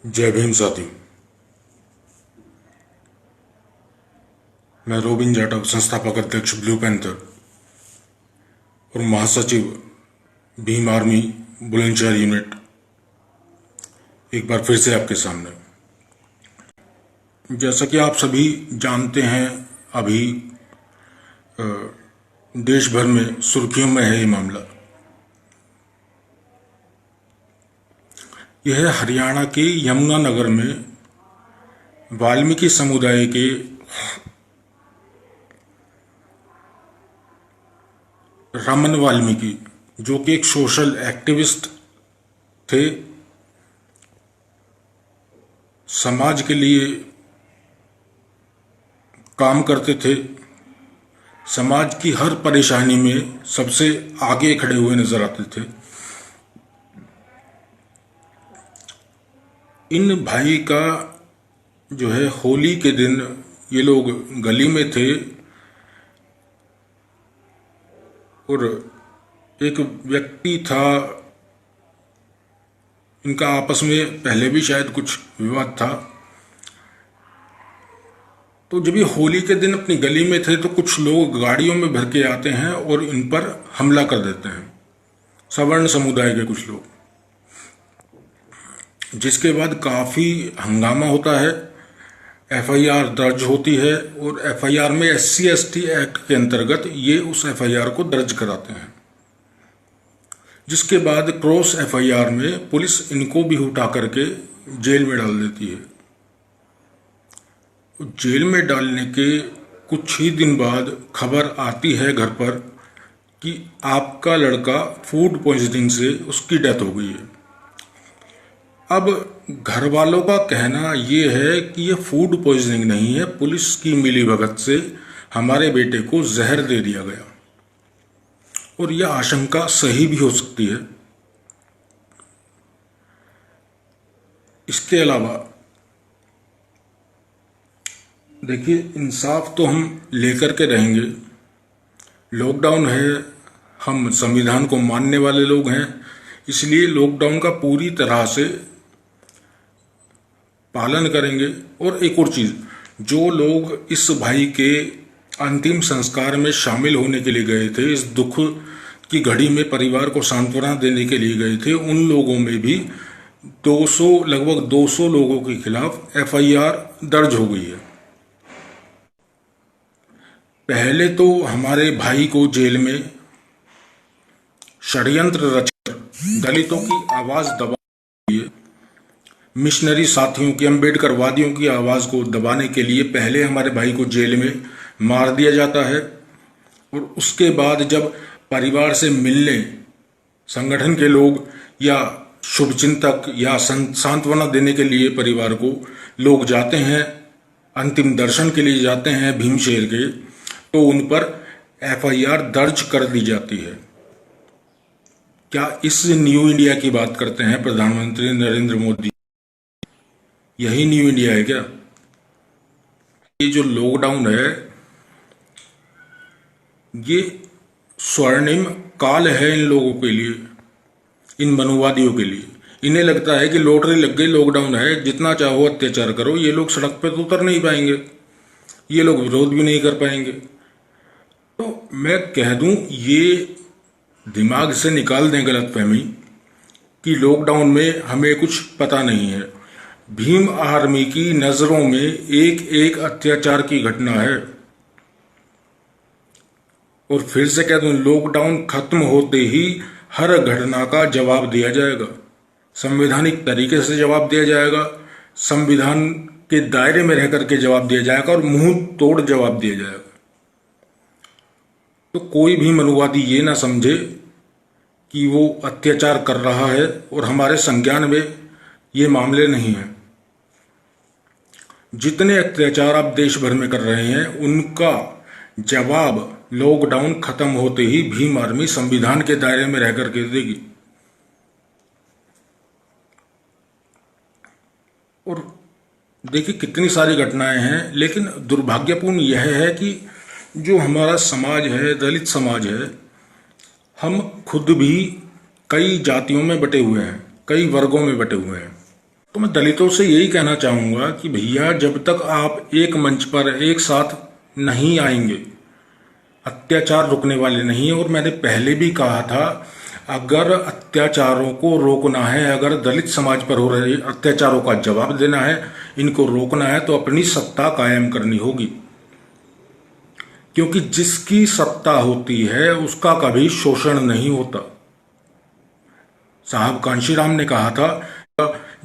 जय भीम साथियों। मैं रोबिन जाटव, संस्थापक अध्यक्ष ब्लू पैंथर और महासचिव भीम आर्मी बुलंदशहर यूनिट, एक बार फिर से आपके सामने। जैसा कि आप सभी जानते हैं, अभी देश भर में सुर्खियों में है ये मामला। यह है हरियाणा के यमुनानगर में वाल्मीकि समुदाय के रमन वाल्मीकि, जो कि एक सोशल एक्टिविस्ट थे, समाज के लिए काम करते थे, समाज की हर परेशानी में सबसे आगे खड़े हुए नजर आते थे। इन भाई का जो है, होली के दिन ये लोग गली में थे और एक व्यक्ति था, इनका आपस में पहले भी शायद कुछ विवाद था। तो जब ये होली के दिन अपनी गली में थे तो कुछ लोग गाड़ियों में भर के आते हैं और इन पर हमला कर देते हैं, सवर्ण समुदाय के कुछ लोग, जिसके बाद काफी हंगामा होता है। एफआईआर दर्ज होती है और एफआईआर में SC/ST एक्ट के अंतर्गत ये उस एफआईआर को दर्ज कराते हैं, जिसके बाद क्रॉस एफआईआर में पुलिस इनको भी उठा करके जेल में डाल देती है। जेल में डालने के कुछ ही दिन बाद खबर आती है घर पर कि आपका लड़का फूड पॉइजनिंग से उसकी डेथ हो गई है। अब घर वालों का कहना ये है कि ये फूड पॉइजनिंग नहीं है, पुलिस की मिलीभगत से हमारे बेटे को जहर दे दिया गया, और यह आशंका सही भी हो सकती है। इसके अलावा देखिए, इंसाफ तो हम लेकर के रहेंगे। लॉकडाउन है, हम संविधान को मानने वाले लोग हैं, इसलिए लॉकडाउन का पूरी तरह से पालन करेंगे। और एक और चीज, जो लोग इस भाई के अंतिम संस्कार में शामिल होने के लिए गए थे, इस दुख की घड़ी में परिवार को सांत्वना देने के लिए गए थे, उन लोगों में भी लगभग 200 लोगों के खिलाफ एफआईआर दर्ज हो गई है। पहले तो हमारे भाई को जेल में षड्यंत्र रचकर दलितों की आवाज दबा, मिशनरी साथियों की, अम्बेडकरवादियों की आवाज को दबाने के लिए पहले हमारे भाई को जेल में मार दिया जाता है, और उसके बाद जब परिवार से मिलने संगठन के लोग या शुभचिंतक या सांत्वना देने के लिए परिवार को लोग जाते हैं, अंतिम दर्शन के लिए जाते हैं भीमशेर के, तो उन पर एफआईआर दर्ज कर दी जाती है। क्या इस न्यू इंडिया की बात करते हैं प्रधानमंत्री नरेंद्र मोदी? यही न्यू इंडिया है क्या? ये जो लॉकडाउन है, ये स्वर्णिम काल है इन लोगों के लिए, इन मनुवादियों के लिए। इन्हें लगता है कि लॉटरी लग गई, लॉकडाउन है, जितना चाहो अत्याचार करो, ये लोग सड़क पे तो उतर नहीं पाएंगे, ये लोग विरोध भी नहीं कर पाएंगे। तो मैं कह दूं, ये दिमाग से निकाल दें गलतफहमी कि लॉकडाउन में हमें कुछ पता नहीं है। भीम आर्मी की नजरों में एक एक अत्याचार की घटना है। और फिर से कह दूं, लॉकडाउन खत्म होते ही हर घटना का जवाब दिया जाएगा, संवैधानिक तरीके से जवाब दिया जाएगा, संविधान के दायरे में रहकर के जवाब दिया जाएगा और मुंह तोड़ जवाब दिया जाएगा। तो कोई भी मनुवादी ये ना समझे कि वो अत्याचार कर रहा है और हमारे संज्ञान में ये मामले नहीं हैं। जितने अत्याचार आप देश भर में कर रहे हैं, उनका जवाब लॉकडाउन खत्म होते ही भीम आर्मी संविधान के दायरे में रहकर के देगी। और देखिए, कितनी सारी घटनाएं हैं, लेकिन दुर्भाग्यपूर्ण यह है कि जो हमारा समाज है, दलित समाज है, हम खुद भी कई जातियों में बटे हुए हैं, कई वर्गों में बटे हुए हैं। तो मैं दलितों से यही कहना चाहूँगा कि भैया, जब तक आप एक मंच पर एक साथ नहीं आएंगे, अत्याचार रुकने वाले नहीं है। और मैंने पहले भी कहा था, अगर अत्याचारों को रोकना है, अगर दलित समाज पर हो रहे अत्याचारों का जवाब देना है, इनको रोकना है, तो अपनी सत्ता कायम करनी होगी। क्योंकि जिसकी सत्ता होती है उसका कभी शोषण नहीं होता। साहब कांशीराम ने कहा था,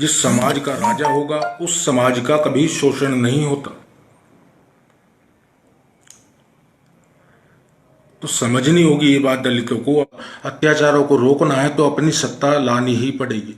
जिस समाज का राजा होगा उस समाज का कभी शोषण नहीं होता। तो समझनी होगी ये बात दलितों को। अत्याचारों को रोकना है तो अपनी सत्ता लानी ही पड़ेगी।